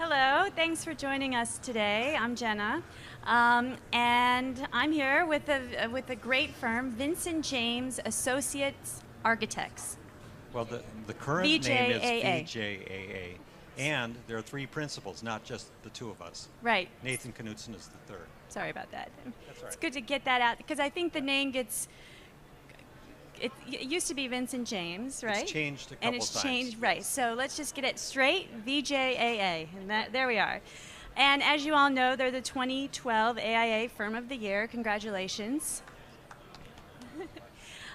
Hello, thanks for joining us today. I'm Jenna, and I'm here with a great firm, Vincent James Associates Architects. Well, the current name is VJAA. VJAA, and there are three principals, not just the two of us. Right. Nathan Knudsen is the third. Sorry about that. That's all It's right. good to get that out because I think the name gets. It used to be Vincent James, right? It's changed a couple and it's times. changed, right? So let's just get it straight. VJAA, and there we are. And as you all know, they're the 2012 AIA Firm of the Year. Congratulations.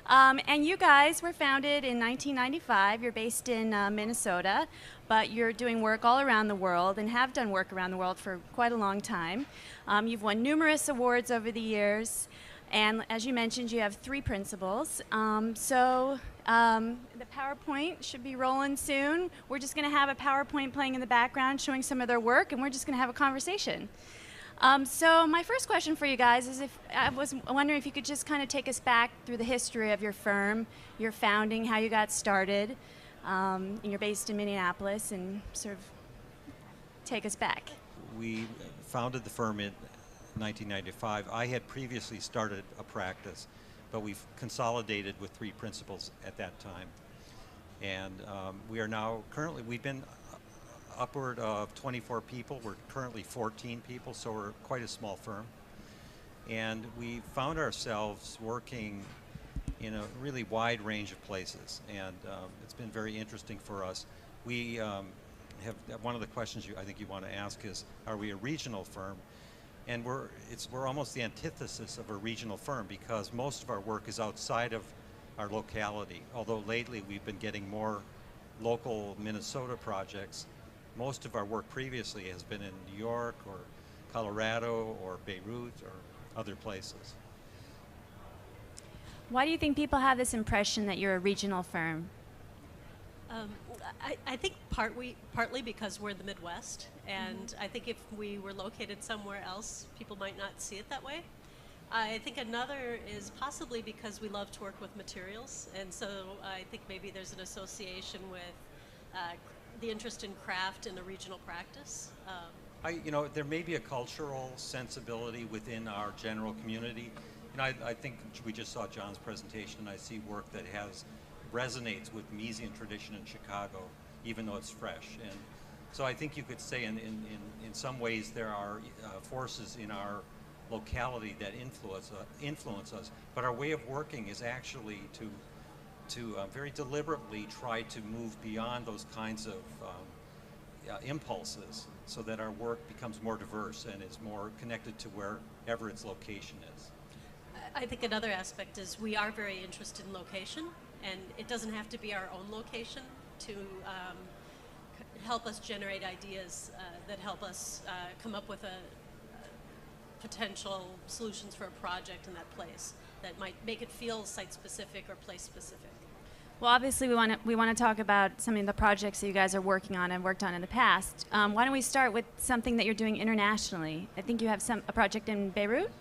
And you guys were founded in 1995. You're based in Minnesota, but you're doing work all around the world and have done work around the world for quite a long time. You've won numerous awards over the years. And as you mentioned, you have three principals. The PowerPoint should be rolling soon. We're just going to have a PowerPoint playing in the background showing some of their work, and we're just going to have a conversation. So my first question for you guys is if I was wondering if you could just kind of take us back through the history of your firm, your founding, how you got started. And you're based in Minneapolis, and sort of take us back. We founded the firm in 1995. I had previously started a practice, but we've consolidated with three principals at that time. And we are now currently, we've been upward of 24 people. We're currently 14 people, so we're quite a small firm. And we found ourselves working in a really wide range of places, and it's been very interesting for us. We have one of the questions I think you want to ask is, are we a regional firm? And we're almost the antithesis of a regional firm because most of our work is outside of our locality. Although lately we've been getting more local Minnesota projects, most of our work previously has been in New York or Colorado or Beirut or other places. Why do you think people have this impression that you're a regional firm? I think partly because we're in the Midwest, and I think if we were located somewhere else, people might not see it that way. I think another is possibly because we love to work with materials, and so I think maybe there's an association with the interest in craft in a regional practice. There may be a cultural sensibility within our general community. I think we just saw John's presentation, and I see work that resonates with Miesian tradition in Chicago, even though it's fresh. And so I think you could say in some ways there are forces in our locality that influence us, but our way of working is actually to very deliberately try to move beyond those kinds of impulses so that our work becomes more diverse and is more connected to wherever its location is. I think another aspect is we are very interested in location, and it doesn't have to be our own location to help us generate ideas that help us come up with potential solutions for a project in that place that might make it feel site-specific or place-specific. Well, obviously, we want to talk about some of the projects that you guys are working on and worked on in the past. Why don't we start with something that you're doing internationally? I think you have a project in Beirut.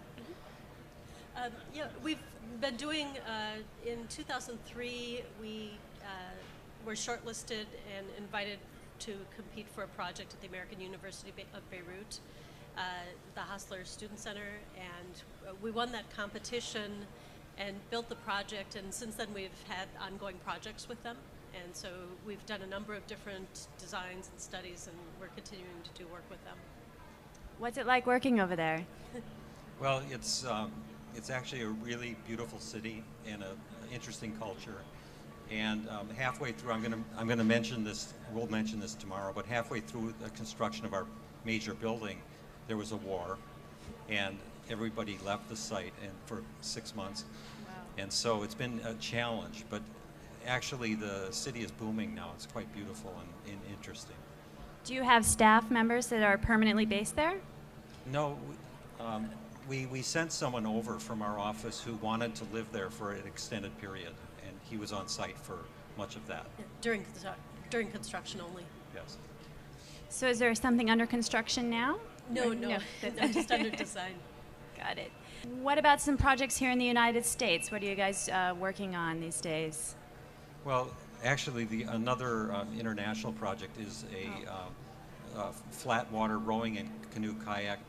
Yeah, we've been doing, in 2003, we were shortlisted and invited to compete for a project at the American University of Beirut, the Hostler Student Center, and we won that competition and built the project, and since then we've had ongoing projects with them, and so we've done a number of different designs and studies, and we're continuing to do work with them. What's it like working over there? Well, it's actually a really beautiful city and an interesting culture. And halfway through, I'm gonna mention this. We'll mention this tomorrow. But halfway through the construction of our major building, there was a war, and everybody left the site for 6 months. Wow. And so it's been a challenge. But actually, the city is booming now. It's quite beautiful and interesting. Do you have staff members that are permanently based there? No. We sent someone over from our office who wanted to live there for an extended period, and he was on site for much of that. During construction only. Yes. So is there something under construction now? No, just under design. Got it. What about some projects here in the United States? What are you guys working on these days? Well, actually, another international project is flat water rowing and canoe kayak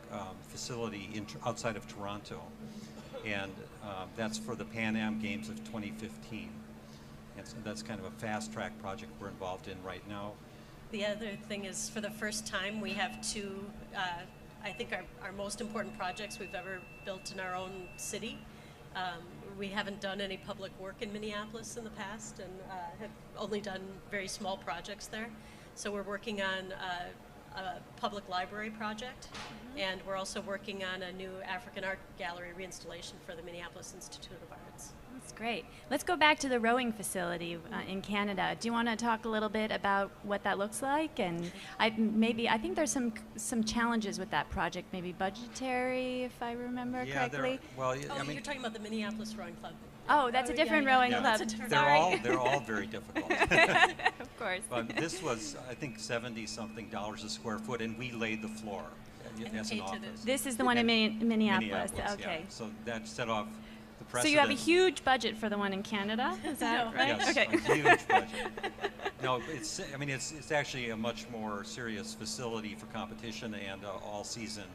facility outside of Toronto. And that's for the Pan Am Games of 2015. And so that's kind of a fast track project we're involved in right now. The other thing is, for the first time, we have two, I think our most important projects we've ever built in our own city. We haven't done any public work in Minneapolis in the past, and have only done very small projects there. So we're working on a public library project, and we're also working on a new African art gallery reinstallation for the Minneapolis Institute of Arts. That's great. Let's go back to the rowing facility in Canada. Do you want to talk a little bit about what that looks like? And I think there's some challenges with that project, maybe budgetary, if I remember correctly. You're talking about the Minneapolis Rowing Club. Oh, that's a different rowing club. Sorry. They're all very difficult. Of course. But this was, I think, $70-something a square foot, and we laid the floor as an office. This is the one in Minneapolis. Okay. Yeah. So that set off the precedent. So you have a huge budget for the one in Canada, is that right? Yes, okay. a huge budget. No, it's actually a much more serious facility for competition and all-season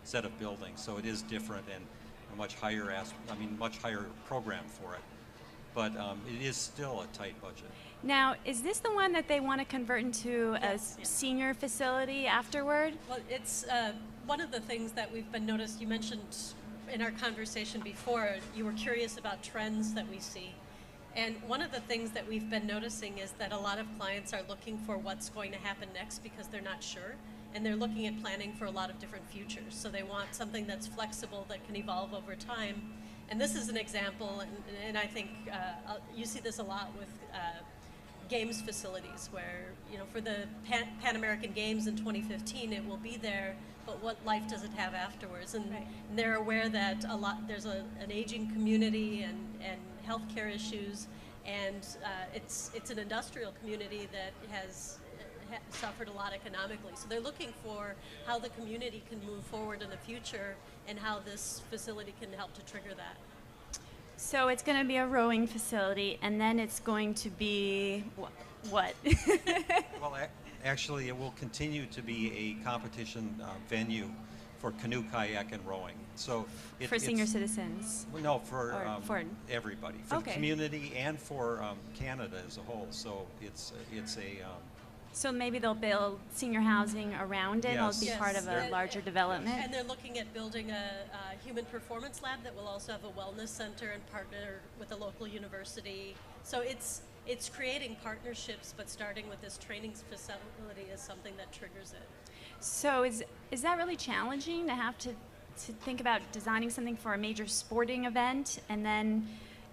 set of buildings. So it is different and a much higher program for it. But it is still a tight budget. Now, is this the one that they want to convert into a senior facility afterward? Well, it's one of the things that we've been noticed. You mentioned in our conversation before, you were curious about trends that we see. And one of the things that we've been noticing is that a lot of clients are looking for what's going to happen next because they're not sure. And they're looking at planning for a lot of different futures. So they want something that's flexible, that can evolve over time. And this is an example, and I think you see this a lot with games facilities where, for the Pan American Games in 2015, it will be there, but what life does it have afterwards? And they're aware that there's an aging community and healthcare issues, and it's an industrial community that has suffered a lot economically. So they're looking for how the community can move forward in the future and how this facility can help to trigger that. So it's going to be a rowing facility, and then it's going to be what? Well, actually, it will continue to be a competition venue for canoe, kayak, and rowing. So for senior citizens? No, for everybody, for the community and for Canada as a whole. So it's a. So maybe they'll build senior housing around it. Yes. It'll be part of a larger development. And they're looking at building a human performance lab that will also have a wellness center and partner with a local university. So it's creating partnerships, but starting with this training facility is something that triggers it. So is that really challenging to have to think about designing something for a major sporting event, and then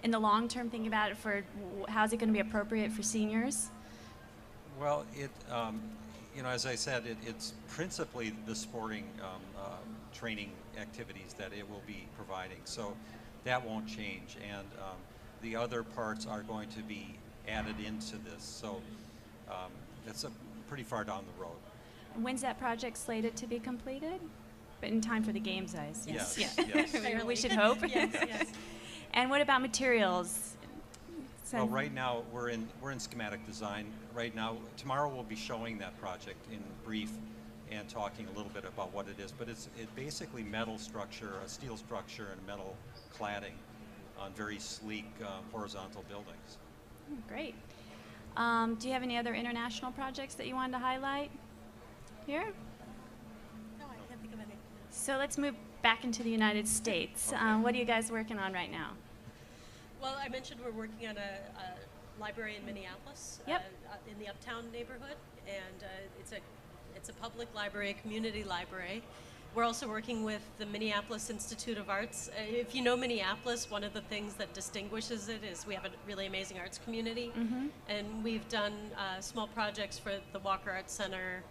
in the long term think about it for how's it going to be appropriate for seniors? Well, as I said, it's principally the sporting training activities that it will be providing. So that won't change, and the other parts are going to be added into this. So it's pretty far down the road. When's that project slated to be completed? But in time for the games, I assume. Yes. We should hope. Yes. And what about materials? Well, right now we're in schematic design. Right now, tomorrow we'll be showing that project in brief and talking a little bit about what it is. But it's basically metal structure, a steel structure, and metal cladding on very sleek horizontal buildings. Great. Do you have any other international projects that you wanted to highlight here? No, I can't think of any. So let's move back into the United States. Okay. What are you guys working on right now? Well, I mentioned we're working on a library in Minneapolis, in the Uptown neighborhood, and it's a public library, a community library. We're also working with the Minneapolis Institute of Arts. If you know Minneapolis, one of the things that distinguishes it is we have a really amazing arts community, and we've done small projects for the Walker Arts Center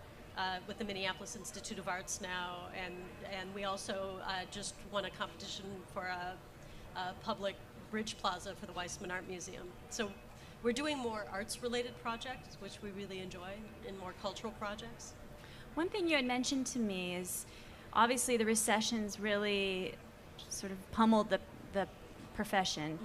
with the Minneapolis Institute of Arts now, and we also just won a competition for a public bridge plaza for the Weissman Art Museum. So we're doing more arts-related projects, which we really enjoy, and more cultural projects. One thing you had mentioned to me is obviously the recession's really sort of pummeled the profession.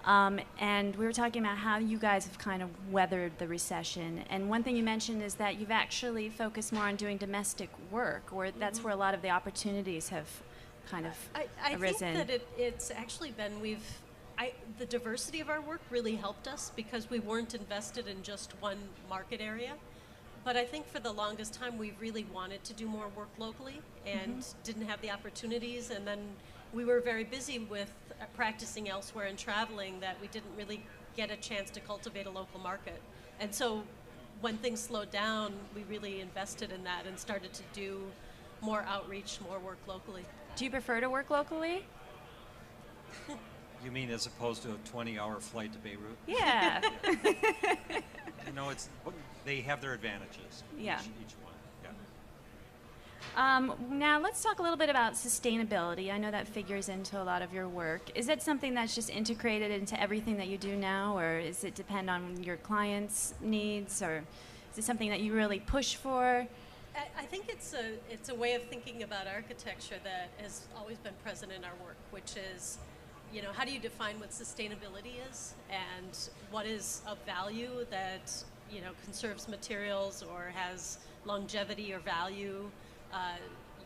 And we were talking about how you guys have kind of weathered the recession. And one thing you mentioned is that you've actually focused more on doing domestic work, or that's where a lot of the opportunities have kind of I arisen. think that it's actually been, the diversity of our work really helped us because we weren't invested in just one market area. But I think for the longest time we really wanted to do more work locally and didn't have the opportunities, and then we were very busy with practicing elsewhere and traveling that we didn't really get a chance to cultivate a local market. And so when things slowed down, we really invested in that and started to do more outreach, more work locally. Do you prefer to work locally? You mean as opposed to a 20-hour flight to Beirut? Yeah. You know, they have their advantages. Yeah. Each one. Yeah. Now let's talk a little bit about sustainability. I know that figures into a lot of your work. Is that something that's just integrated into everything that you do now, or does it depend on your clients' needs, or is it something that you really push for? I think it's a way of thinking about architecture that has always been present in our work, which is, you know, how do you define what sustainability is and what is of value that, you know, conserves materials or has longevity or value,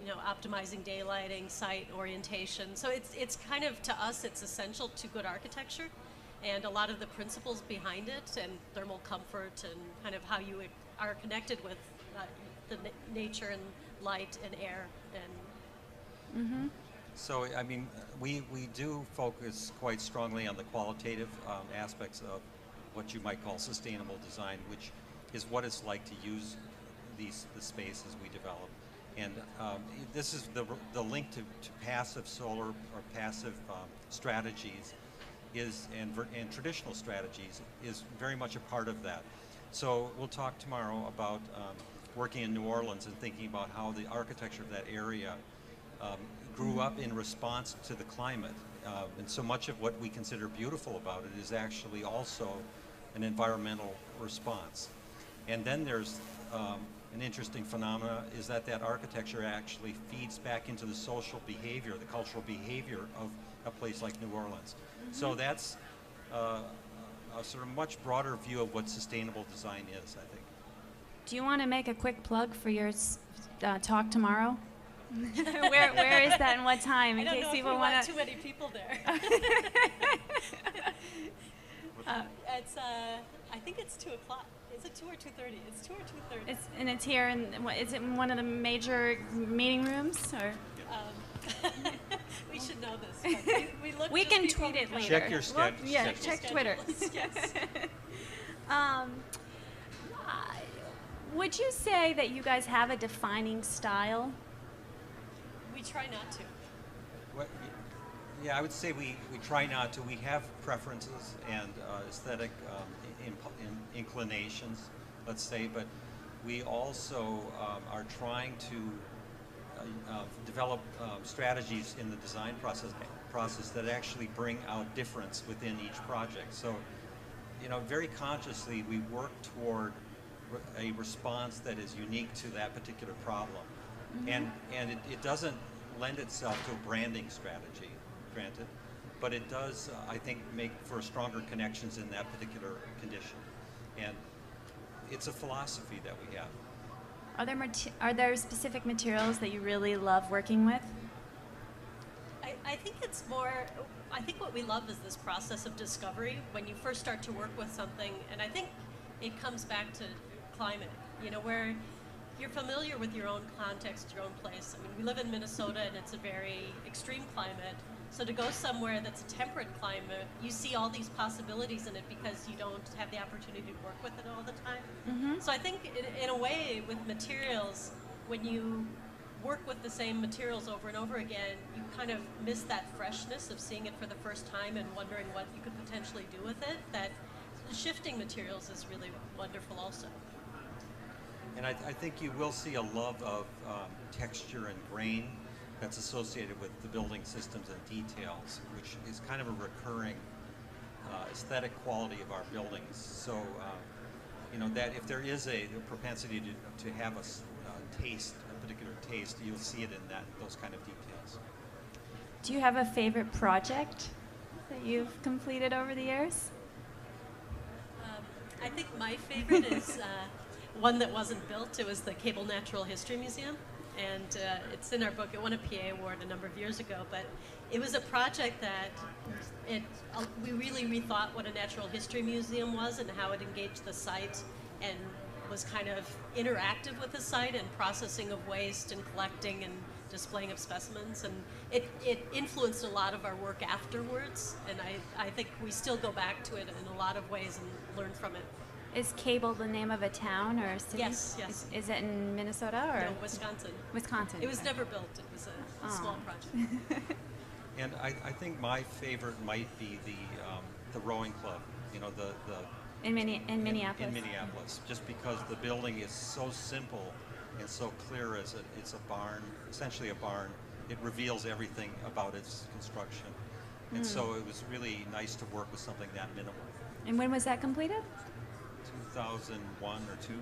you know, optimizing daylighting, site orientation. So it's kind of, to us, it's essential to good architecture, and a lot of the principles behind it and thermal comfort and kind of how you are connected with the nature and light and air and So, I mean, we do focus quite strongly on the qualitative aspects of what you might call sustainable design, which is what it's like to use the spaces we develop. And this is the link to passive solar or passive strategies and traditional strategies is very much a part of that. So we'll talk tomorrow about working in New Orleans and thinking about how the architecture of that area grew up in response to the climate. And so much of what we consider beautiful about it is actually also an environmental response. And then there's an interesting phenomena is that architecture actually feeds back into the social behavior, the cultural behavior of a place like New Orleans. So that's a sort of much broader view of what sustainable design is, I think. Do you want to make a quick plug for your talk tomorrow? where is that and what time? I don't know if we want too many people there. It's I think it's 2 o'clock. Is it 2 or 2:30? It's 2 or 2:30. It's here, is it in one of the major meeting rooms, or? We should know this. We look. We can tweet it later. Check your schedule. Yeah, check Twitter. Yes. Would you say that you guys have a defining style? We try not to. What, yeah, I would say we try not to. We have preferences and aesthetic inclinations, let's say, but we also are trying to develop strategies in the design process that actually bring out difference within each project. So, you know, very consciously we work toward a response that is unique to that particular problem. And it doesn't lend itself to a branding strategy, granted, but it does, I think, make for stronger connections in that particular condition. And it's a philosophy that we have. Are there specific materials that you really love working with? I think it's more, I think what we love is this process of discovery when you first start to work with something, and I think it comes back to climate, you know, where you're familiar with your own context, your own place. I mean, we live in Minnesota and it's a very extreme climate. So to go somewhere that's a temperate climate, you see all these possibilities in it because you don't have the opportunity to work with it all the time. So I think in a way with materials, when you work with the same materials over and over again, you kind of miss that freshness of seeing it for the first time and wondering what you could potentially do with it. That shifting materials is really wonderful also. And I think you will see a love of texture and grain that's associated with the building systems and details, which is kind of a recurring aesthetic quality of our buildings. So, you know, that if there is a propensity to have a taste, a particular taste, you'll see it in those kind of details. Do you have a favorite project? that you've completed over the years? I think my favorite is one that wasn't built. It was the Cable Natural History Museum, and it's in our book. It won a PA award a number of years ago, but it was a project that we really rethought what a natural history museum was and how it engaged the site and was kind of interactive with the site and processing of waste and collecting and displaying of specimens, and it influenced a lot of our work afterwards, and I think we still go back to it in a lot of ways and learn from it. Is Cable the name of a town or a city? Yes, yes. Is it in Minnesota or? No, Wisconsin. Wisconsin. It was okay. never built. It was a small project. And I think my favorite might be the rowing club. You know, the In Minneapolis. In Minneapolis, just because the building is so simple and so clear as it's a barn, essentially a barn. It reveals everything about its construction. And so it was really nice to work with something that minimal. And when was that completed? 2001 or 2.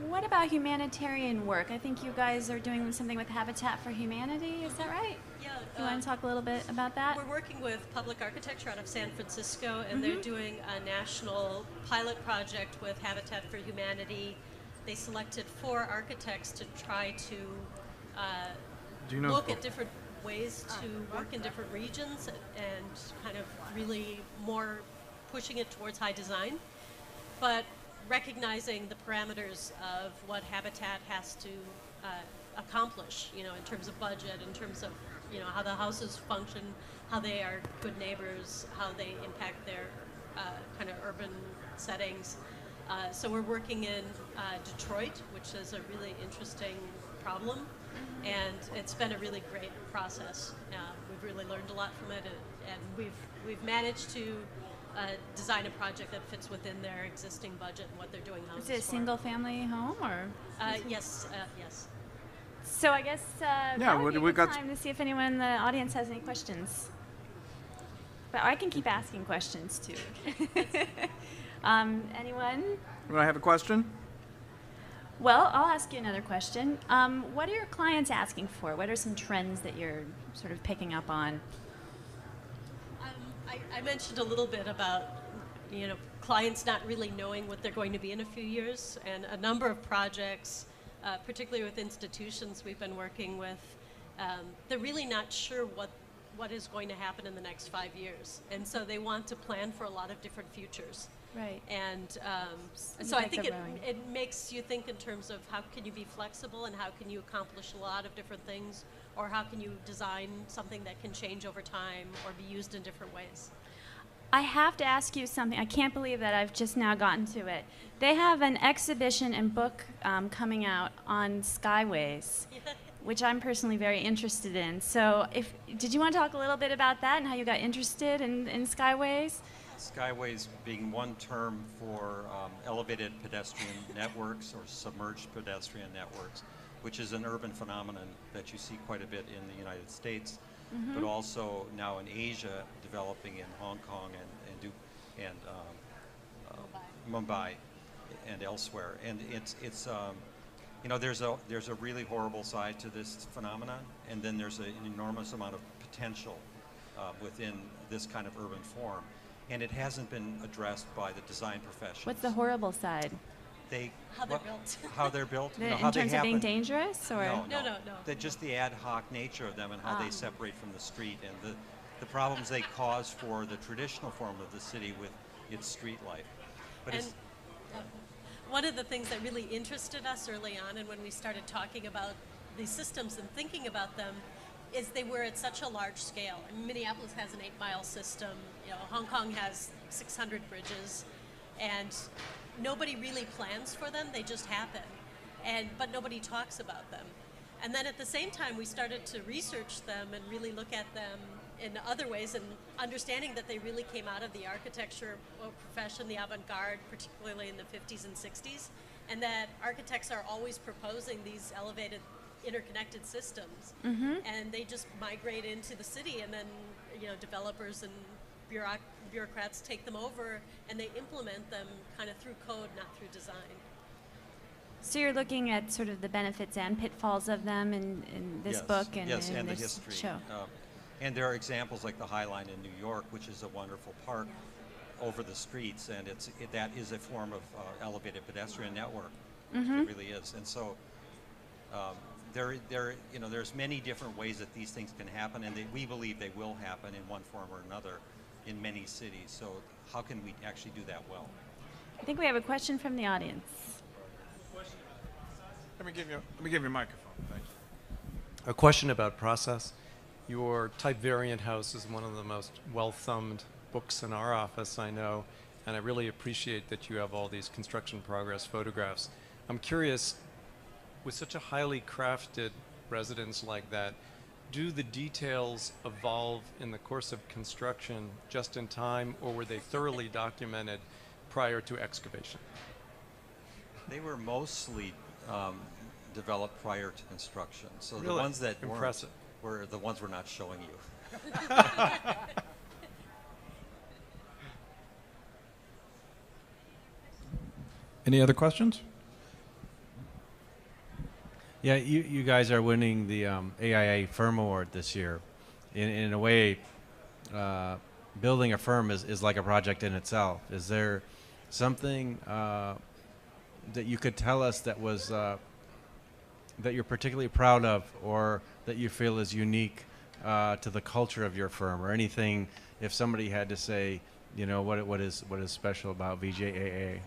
What about humanitarian work? I think you guys are doing something with Habitat for Humanity. Is that right? Yeah. You want to talk a little bit about that? We're working with Public Architecture out of San Francisco, and they're doing a national pilot project with Habitat for Humanity. They selected 4 architects to try to look at different ways to work in different regions and kind of really more pushing it towards high design, but recognizing the parameters of what Habitat has to accomplish, you know, in terms of budget, in terms of, you know, how the houses function, how they are good neighbors, how they impact their kind of urban settings. So we're working in Detroit, which is a really interesting problem, and it's been a really great process. We've really learned a lot from it, and we've managed to design a project that fits within their existing budget and what they're doing houses Is it a for. single-family home or? Yes, yes. So I guess that would be we a good got time to see if anyone in the audience has any questions. But I can keep asking questions too. Anyone? Do I have a question? Well, I'll ask you another question. What are your clients asking for? What are some trends that you're sort of picking up on? I mentioned a little bit about, you know, clients not really knowing what they're going to be in a few years, and a number of projects, particularly with institutions we've been working with, they're really not sure what is going to happen in the next 5 years, and so they want to plan for a lot of different futures. Right. And so like I think the rowing. it makes you think in terms of how can you be flexible and how can you accomplish a lot of different things, or how can you design something that can change over time or be used in different ways. I have to ask you something. I can't believe that I've just now gotten to it. They have an exhibition and book coming out on skyways, which I'm personally very interested in. So did you want to talk a little bit about that and how you got interested in skyways? Skyways being one term for elevated pedestrian networks or submerged pedestrian networks, which is an urban phenomenon that you see quite a bit in the United States, but also now in Asia, developing in Hong Kong and Mumbai and elsewhere. And it's you know, there's a really horrible side to this phenomenon, and then there's an enormous amount of potential within this kind of urban form. And it hasn't been addressed by the design professions. What's the horrible side? How they're built. How they're built. In You know, how they terms of being happen. dangerous, or? No. Just the ad hoc nature of them and how they separate from the street, and the problems they cause for the traditional form of the city with its street life. But And it's, one of the things that really interested us early on, and when we started talking about these systems and thinking about them, is they were at such a large scale. I mean, Minneapolis has an 8-mile system. You know, Hong Kong has 600 bridges, and nobody really plans for them. They just happen, but nobody talks about them. And then at the same time, we started to research them and really look at them in other ways, and understanding that they really came out of the architecture profession, the avant-garde, particularly in the 50s and 60s, and that architects are always proposing these elevated interconnected systems, and they just migrate into the city, and then, you know, developers and bureaucrats take them over and they implement them kind of through code, not through design. So you're looking at sort of the benefits and pitfalls of them in this Yes, book and yes, in and the this history. show. And there are examples like the High Line in New York, which is a wonderful park over the streets, and that is a form of elevated pedestrian network. It really is. And so there's many different ways that these things can happen, and we believe they will happen in one form or another in many cities. So how can we actually do that well? I think we have a question from the audience. Let me give you a microphone. Thank you. A question about process. Your type variant house is one of the most well-thumbed books in our office, I know, and I really appreciate that you have all these construction progress photographs. I'm curious, with such a highly crafted residence like that, do the details evolve in the course of construction just in time, or were they thoroughly documented prior to excavation? They were mostly developed prior to construction. So Really? the ones that Impressive. were the ones we're not showing you. Any other questions? Yeah, you guys are winning the AIA Firm Award this year. In a way, building a firm is like a project in itself. Is there something that you could tell us that was that you're particularly proud of, or that you feel is unique to the culture of your firm, or anything? If somebody had to say, what is special about VJAA?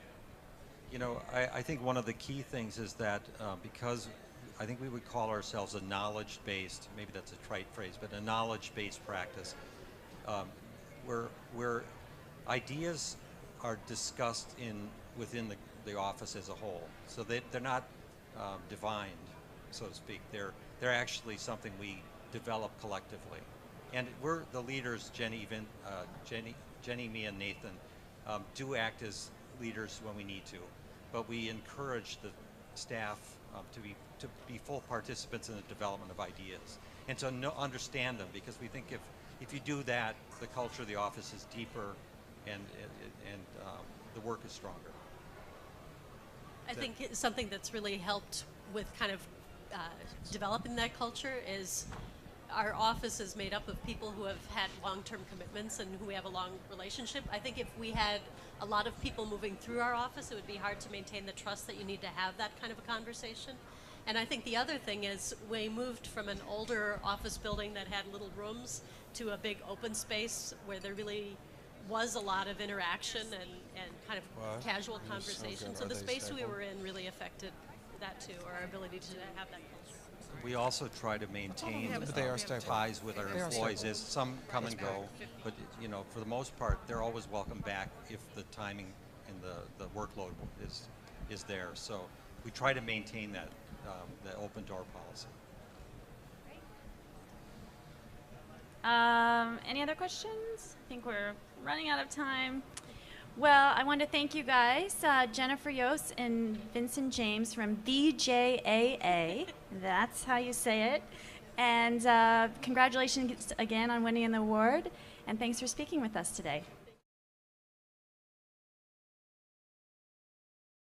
I think one of the key things is that because I think we would call ourselves a knowledge-based, maybe that's a trite phrase, but a knowledge-based practice, where ideas are discussed within the office as a whole. So they're not divined, so to speak. They're actually something we develop collectively. And we're the leaders, Jenny, me, and Nathan, do act as leaders when we need to. But we encourage the staff to be full participants in the development of ideas and to understand them, because we think if you do that, the culture of the office is deeper and the work is stronger. I think something that's really helped with kind of developing that culture is our office is made up of people who have had long-term commitments and who we have a long relationship. I think if we had a lot of people moving through our office, it would be hard to maintain the trust that you need to have that kind of a conversation. And I think the other thing is we moved from an older office building that had little rooms to a big open space where there really was a lot of interaction and kind of casual conversation. So the space we were in really affected that too, or our ability to have that culture. We also try to maintain ties with our employees. As some come and go, but for the most part, they're always welcome back if the timing and the workload is there. So we try to maintain that open door policy. Any other questions? I think we're running out of time. Well, I want to thank you guys, Jennifer Yost and Vincent James from VJAA. That's how you say it. And congratulations again on winning the award. And thanks for speaking with us today.